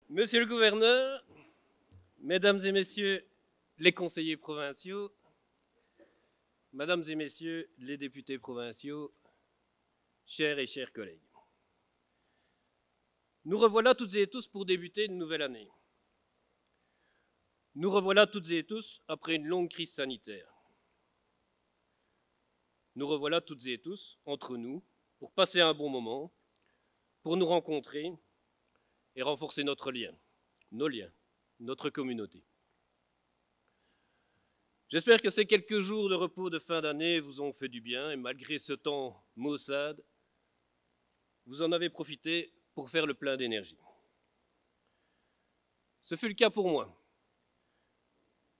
Monsieur le gouverneur, mesdames et messieurs les conseillers provinciaux, mesdames et messieurs les députés provinciaux, chers et chers collègues, nous revoilà toutes et tous pour débuter une nouvelle année. Nous revoilà toutes et tous après une longue crise sanitaire. Nous revoilà toutes et tous entre nous pour passer un bon moment, pour nous rencontrer et renforcer notre lien, nos liens, notre communauté. J'espère que ces quelques jours de repos de fin d'année vous ont fait du bien et malgré ce temps maussade, vous en avez profité pour faire le plein d'énergie. Ce fut le cas pour moi.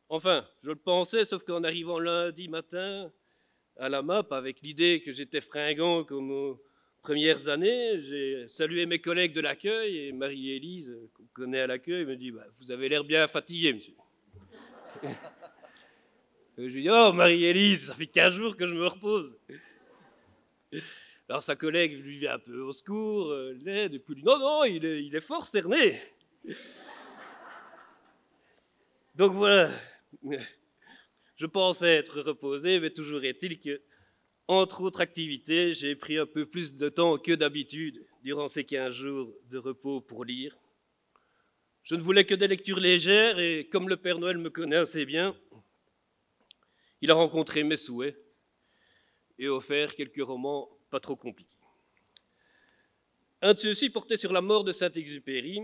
Enfin, je le pensais, sauf qu'en arrivant lundi matin à la MAP avec l'idée que j'étais fringant comme aux premières années, j'ai salué mes collègues de l'accueil et Marie-Élise, qu'on connaît à l'accueil, me dit « Vous avez l'air bien fatigué, monsieur. » Je lui dis « Oh, Marie-Élise, ça fait 15 jours que je me repose. » Alors sa collègue lui vient un peu au secours, l'aide, et puis lui dit « Non, non, il est fort cerné. » Donc voilà, je pensais être reposé, mais toujours est-il que, entre autres activités, j'ai pris un peu plus de temps que d'habitude durant ces 15 jours de repos pour lire. Je ne voulais que des lectures légères et comme le Père Noël me connaît assez bien, il a rencontré mes souhaits et offert quelques romans pas trop compliqués. Un de ceux-ci portait sur la mort de Saint-Exupéry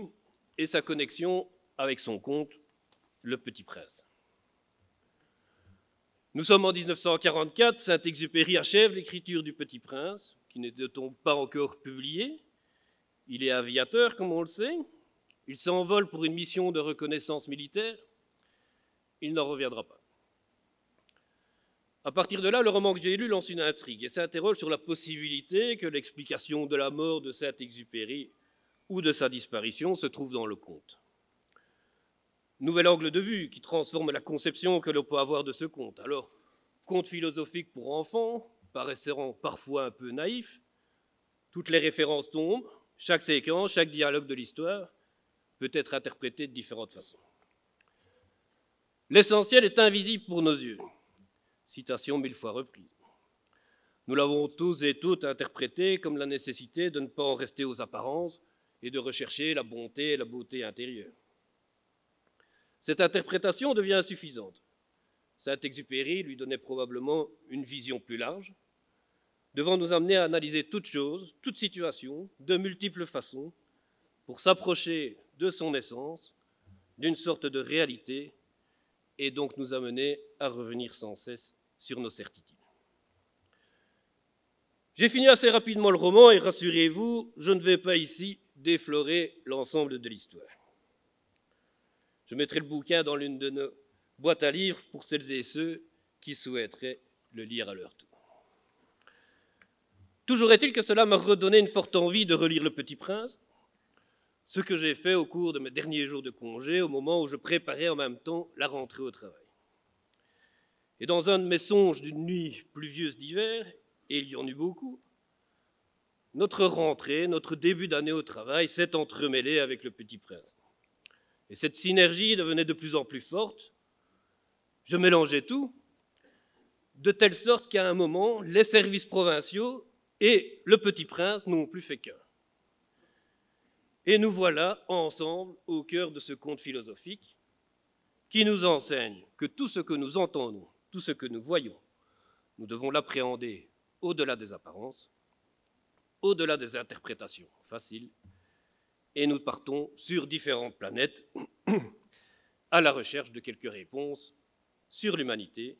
et sa connexion avec son conte Le Petit Prince. Nous sommes en 1944, Saint-Exupéry achève l'écriture du Petit Prince, qui n'était donc pas encore publié. Il est aviateur, comme on le sait. Il s'envole pour une mission de reconnaissance militaire. Il n'en reviendra pas. À partir de là, le roman que j'ai lu lance une intrigue et s'interroge sur la possibilité que l'explication de la mort de Saint-Exupéry ou de sa disparition se trouve dans le conte. Nouvel angle de vue qui transforme la conception que l'on peut avoir de ce conte. Alors, conte philosophique pour enfants, paraissant parfois un peu naïf, toutes les références tombent, chaque séquence, chaque dialogue de l'histoire peut être interprété de différentes façons. L'essentiel est invisible pour nos yeux. Citation 1000 fois reprise. Nous l'avons tous et toutes interprété comme la nécessité de ne pas en rester aux apparences et de rechercher la bonté et la beauté intérieure. Cette interprétation devient insuffisante. Saint-Exupéry lui donnait probablement une vision plus large, devant nous amener à analyser toute chose, toute situation, de multiples façons, pour s'approcher de son essence, d'une sorte de réalité, et donc nous amener à revenir sans cesse sur nos certitudes. J'ai fini assez rapidement le roman et rassurez-vous, je ne vais pas ici déflorer l'ensemble de l'histoire. Je mettrai le bouquin dans l'une de nos boîtes à livres pour celles et ceux qui souhaiteraient le lire à leur tour. Toujours est-il que cela m'a redonné une forte envie de relire Le Petit Prince, ce que j'ai fait au cours de mes derniers jours de congé, au moment où je préparais en même temps la rentrée au travail. Et dans un de mes songes d'une nuit pluvieuse d'hiver, et il y en eut beaucoup, notre rentrée, notre début d'année au travail s'est entremêlé avec Le Petit Prince. Et cette synergie devenait de plus en plus forte. Je mélangeais tout, de telle sorte qu'à un moment, les services provinciaux et Le Petit Prince n'ont plus fait qu'un. Et nous voilà ensemble au cœur de ce conte philosophique qui nous enseigne que tout ce que nous entendons, tout ce que nous voyons, nous devons l'appréhender au-delà des apparences, au-delà des interprétations faciles, et nous partons sur différentes planètes à la recherche de quelques réponses sur l'humanité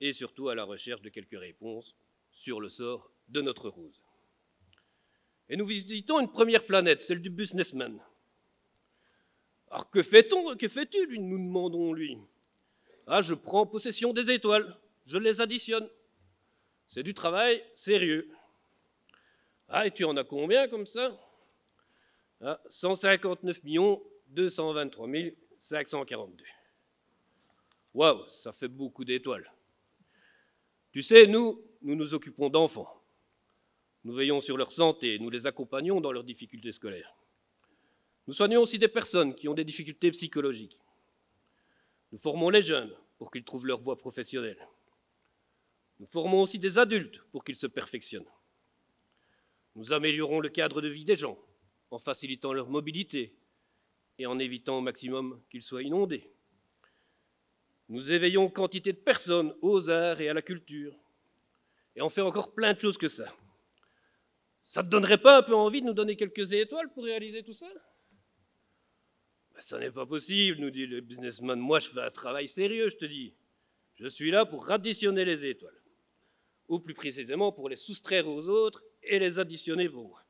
et surtout à la recherche de quelques réponses sur le sort de notre rose. Et nous visitons une première planète, celle du businessman. Alors que fait-on, que fais-tu, lui, nous demandons-lui. Ah, je prends possession des étoiles, je les additionne. C'est du travail sérieux. Ah, et tu en as combien comme ça? Ah, 159 223 542. Waouh, ça fait beaucoup d'étoiles. Tu sais, nous nous occupons d'enfants. Nous veillons sur leur santé, nous les accompagnons dans leurs difficultés scolaires. Nous soignons aussi des personnes qui ont des difficultés psychologiques. Nous formons les jeunes pour qu'ils trouvent leur voie professionnelle. Nous formons aussi des adultes pour qu'ils se perfectionnent. Nous améliorons le cadre de vie des gens en facilitant leur mobilité et en évitant au maximum qu'ils soient inondés. Nous éveillons quantité de personnes aux arts et à la culture. Et on fait encore plein de choses que ça. Ça ne te donnerait pas un peu envie de nous donner quelques étoiles pour réaliser tout ça? Ben, ça n'est pas possible, nous dit le businessman. Moi, je fais un travail sérieux, je te dis. Je suis là pour additionner les étoiles. Ou plus précisément pour les soustraire aux autres et les additionner pour moi.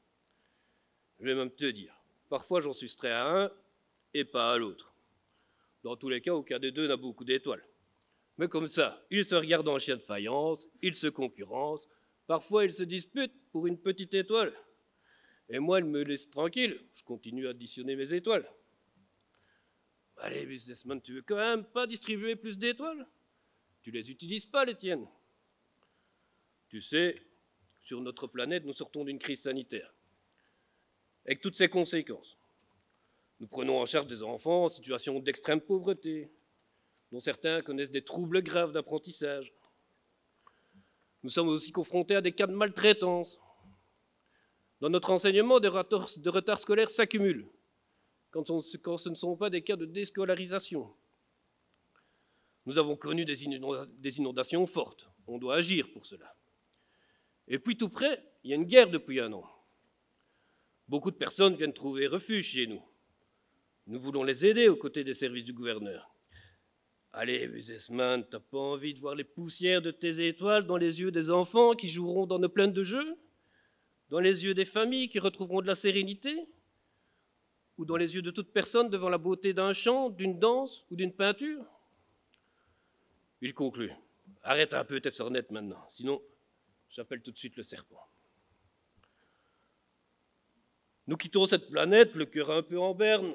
Je vais même te dire, parfois j'en soustrais à un et pas à l'autre. Dans tous les cas, aucun des deux n'a beaucoup d'étoiles. Mais comme ça, ils se regardent en chien de faïence, ils se concurrencent, parfois ils se disputent pour une petite étoile. Et moi, ils me laissent tranquille, je continue à additionner mes étoiles. Allez, businessman, tu veux quand même pas distribuer plus d'étoiles? Tu les utilises pas, les tiennes. Tu sais, sur notre planète, nous sortons d'une crise sanitaire, avec toutes ses conséquences. Nous prenons en charge des enfants en situation d'extrême pauvreté, dont certains connaissent des troubles graves d'apprentissage. Nous sommes aussi confrontés à des cas de maltraitance. Dans notre enseignement, des retards scolaires s'accumulent, quand ce ne sont pas des cas de déscolarisation. Nous avons connu des inondations fortes. On doit agir pour cela. Et puis tout près, il y a une guerre depuis un an. Beaucoup de personnes viennent trouver refuge chez nous. Nous voulons les aider aux côtés des services du gouverneur. Allez, businessman, t'as pas envie de voir les poussières de tes étoiles dans les yeux des enfants qui joueront dans nos plaines de jeux? Dans les yeux des familles qui retrouveront de la sérénité? Ou dans les yeux de toute personne devant la beauté d'un chant, d'une danse ou d'une peinture? Il conclut. Arrête un peu tes sornettes maintenant, sinon j'appelle tout de suite le serpent. Nous quittons cette planète, le cœur un peu en berne.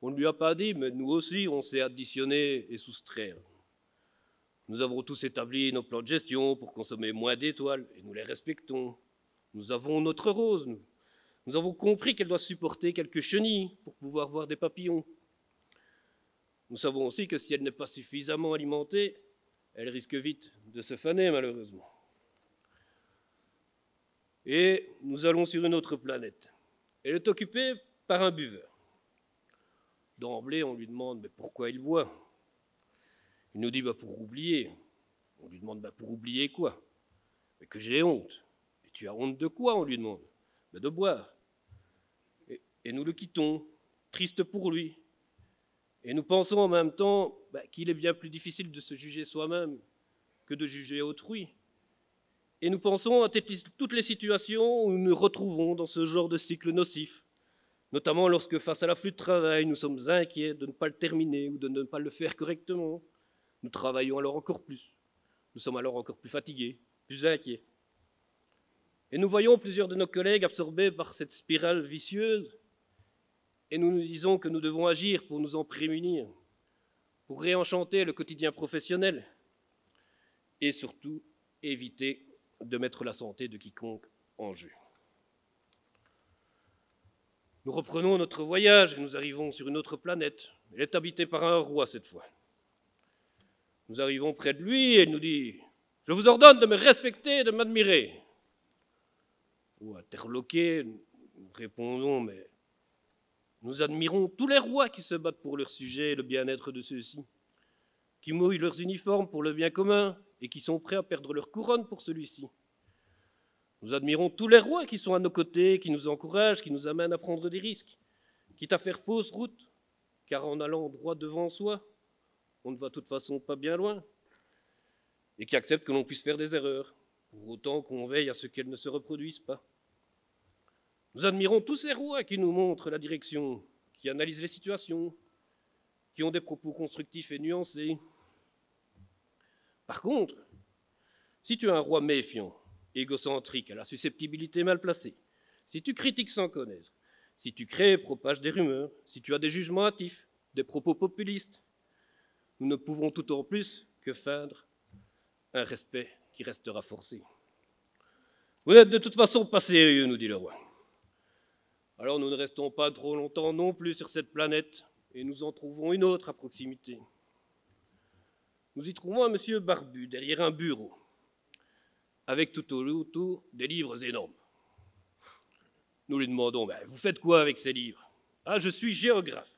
On ne lui a pas dit, mais nous aussi, on sait additionner et soustraire. Nous avons tous établi nos plans de gestion pour consommer moins d'étoiles, et nous les respectons. Nous avons notre rose. Nous avons compris qu'elle doit supporter quelques chenilles pour pouvoir voir des papillons. Nous savons aussi que si elle n'est pas suffisamment alimentée, elle risque vite de se faner, malheureusement. Et nous allons sur une autre planète. Elle est occupée par un buveur. D'emblée, on lui demande mais pourquoi il boit. Il nous dit pour oublier. On lui demande pour oublier quoi? Mais que j'ai honte. Et tu as honte de quoi, on lui demande? De boire. Et nous le quittons, triste pour lui. Et nous pensons en même temps qu'il est bien plus difficile de se juger soi-même que de juger autrui. Et nous pensons à toutes les situations où nous nous retrouvons dans ce genre de cycle nocif, notamment lorsque, face à l'afflux de travail, nous sommes inquiets de ne pas le terminer ou de ne pas le faire correctement. Nous travaillons alors encore plus. Nous sommes alors encore plus fatigués, plus inquiets. Et nous voyons plusieurs de nos collègues absorbés par cette spirale vicieuse, et nous nous disons que nous devons agir pour nous en prémunir, pour réenchanter le quotidien professionnel, et surtout éviter de mettre la santé de quiconque en jeu. Nous reprenons notre voyage et nous arrivons sur une autre planète. Elle est habitée par un roi cette fois. Nous arrivons près de lui et il nous dit « Je vous ordonne de me respecter et de m'admirer. » Interloqués, nous répondons « Mais nous admirons tous les rois qui se battent pour leur sujet et le bien-être de ceux-ci, qui mouillent leurs uniformes pour le bien commun et qui sont prêts à perdre leur couronne pour celui-ci. Nous admirons tous les rois qui sont à nos côtés, qui nous encouragent, qui nous amènent à prendre des risques, quitte à faire fausse route, car en allant droit devant soi, on ne va de toute façon pas bien loin, et qui acceptent que l'on puisse faire des erreurs, pour autant qu'on veille à ce qu'elles ne se reproduisent pas. Nous admirons tous ces rois qui nous montrent la direction, qui analysent les situations, qui ont des propos constructifs et nuancés. Par contre, si tu es un roi méfiant, égocentrique, à la susceptibilité mal placée, si tu critiques sans connaître, si tu crées et propages des rumeurs, si tu as des jugements hâtifs, des propos populistes, nous ne pouvons tout en plus que feindre un respect qui restera forcé. Vous n'êtes de toute façon pas sérieux, nous dit le roi. Alors nous ne restons pas trop longtemps non plus sur cette planète et nous en trouvons une autre à proximité. Nous y trouvons un monsieur barbu derrière un bureau, avec tout autour des livres énormes. Nous lui demandons, vous faites quoi avec ces livres? Ah, je suis géographe.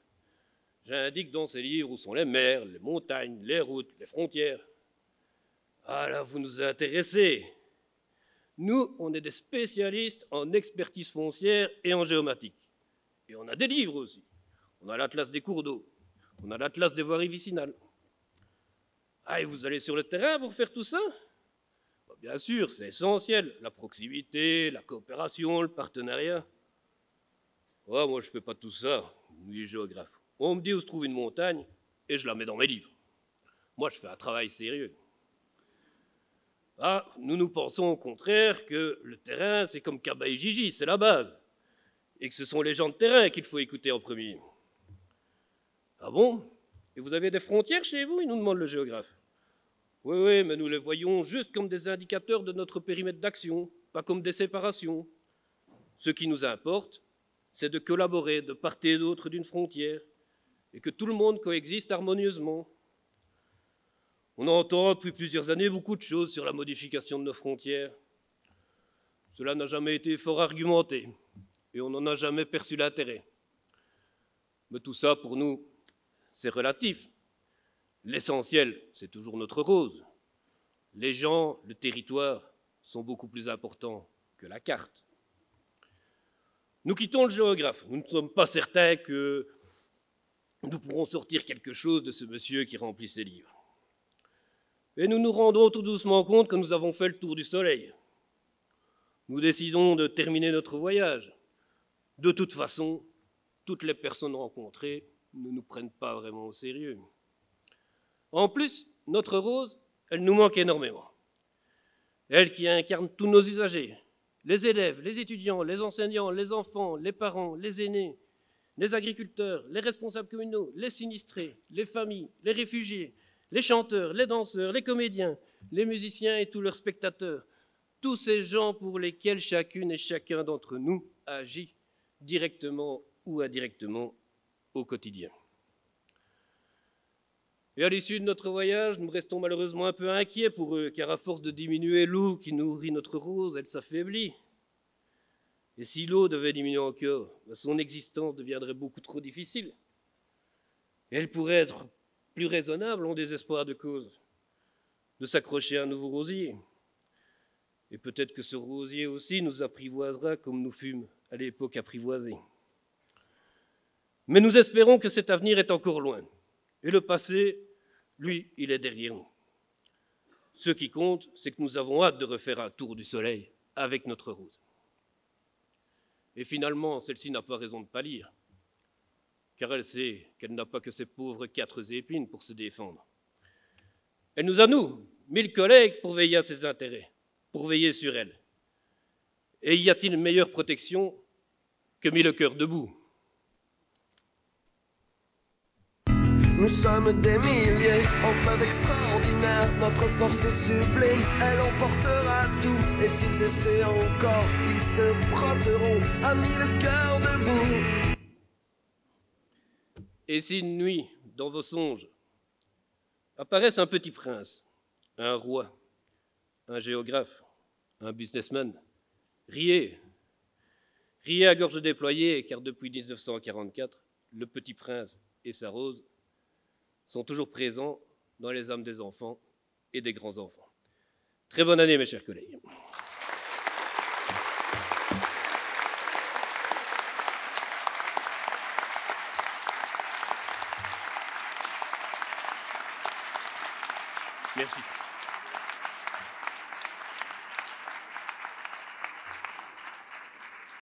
J'indique dans ces livres où sont les mers, les montagnes, les routes, les frontières. Ah là, vous nous intéressez. Nous, on est des spécialistes en expertise foncière et en géomatique. Et on a des livres aussi. On a l'atlas des cours d'eau. On a l'atlas des voiries vicinales. Ah, et vous allez sur le terrain pour faire tout ça? Bien sûr, c'est essentiel. La proximité, la coopération, le partenariat. Oh, moi, je ne fais pas tout ça, nous dit le géographe. On me dit où se trouve une montagne et je la mets dans mes livres. Moi, je fais un travail sérieux. Ah, nous pensons au contraire que le terrain, c'est comme Kaba et Gigi, c'est la base. Et que ce sont les gens de terrain qu'il faut écouter en premier. Ah bon? Et vous avez des frontières chez vous? Il nous demande le géographe. Oui, mais nous les voyons juste comme des indicateurs de notre périmètre d'action, pas comme des séparations. Ce qui nous importe, c'est de collaborer de part et d'autre d'une frontière et que tout le monde coexiste harmonieusement. On entend depuis plusieurs années beaucoup de choses sur la modification de nos frontières. Cela n'a jamais été fort argumenté et on n'en a jamais perçu l'intérêt. Mais tout ça, pour nous, c'est relatif. L'essentiel, c'est toujours notre rose. Les gens, le territoire, sont beaucoup plus importants que la carte. Nous quittons le géographe. Nous ne sommes pas certains que nous pourrons sortir quelque chose de ce monsieur qui remplit ses livres. Et nous nous rendons tout doucement compte que nous avons fait le tour du soleil. Nous décidons de terminer notre voyage. De toute façon, toutes les personnes rencontrées ne nous prennent pas vraiment au sérieux. En plus, notre Rose, elle nous manque énormément. Elle qui incarne tous nos usagers, les élèves, les étudiants, les enseignants, les enfants, les parents, les aînés, les agriculteurs, les responsables communaux, les sinistrés, les familles, les réfugiés, les chanteurs, les danseurs, les comédiens, les musiciens et tous leurs spectateurs, tous ces gens pour lesquels chacune et chacun d'entre nous agit directement ou indirectement au quotidien. Et à l'issue de notre voyage, nous restons malheureusement un peu inquiets pour eux, car à force de diminuer l'eau qui nourrit notre rose, elle s'affaiblit. Et si l'eau devait diminuer encore, son existence deviendrait beaucoup trop difficile. Et elle pourrait être plus raisonnable en désespoir de cause, de s'accrocher à un nouveau rosier. Et peut-être que ce rosier aussi nous apprivoisera comme nous fûmes à l'époque apprivoisés. Mais nous espérons que cet avenir est encore loin. Et le passé, lui, il est derrière nous. Ce qui compte, c'est que nous avons hâte de refaire un tour du soleil avec notre rose. Et finalement, celle-ci n'a pas raison de pâlir, car elle sait qu'elle n'a pas que ses pauvres 4 épines pour se défendre. Elle nous a, nous, 1000 collègues pour veiller à ses intérêts, pour veiller sur elle. Et y a-t-il une meilleure protection que mis le cœur debout? Nous sommes des milliers, en fleuve extraordinaire, notre force est sublime, elle emportera tout. Et s'ils essaient encore, ils se frotteront à 1000 cœurs debout. Et si une nuit, dans vos songes, apparaissent un petit prince, un roi, un géographe, un businessman, riez, riez à gorge déployée, car depuis 1944, le petit prince et sa rose sont toujours présents dans les âmes des enfants et des grands-enfants. Très bonne année, mes chers collègues. Merci.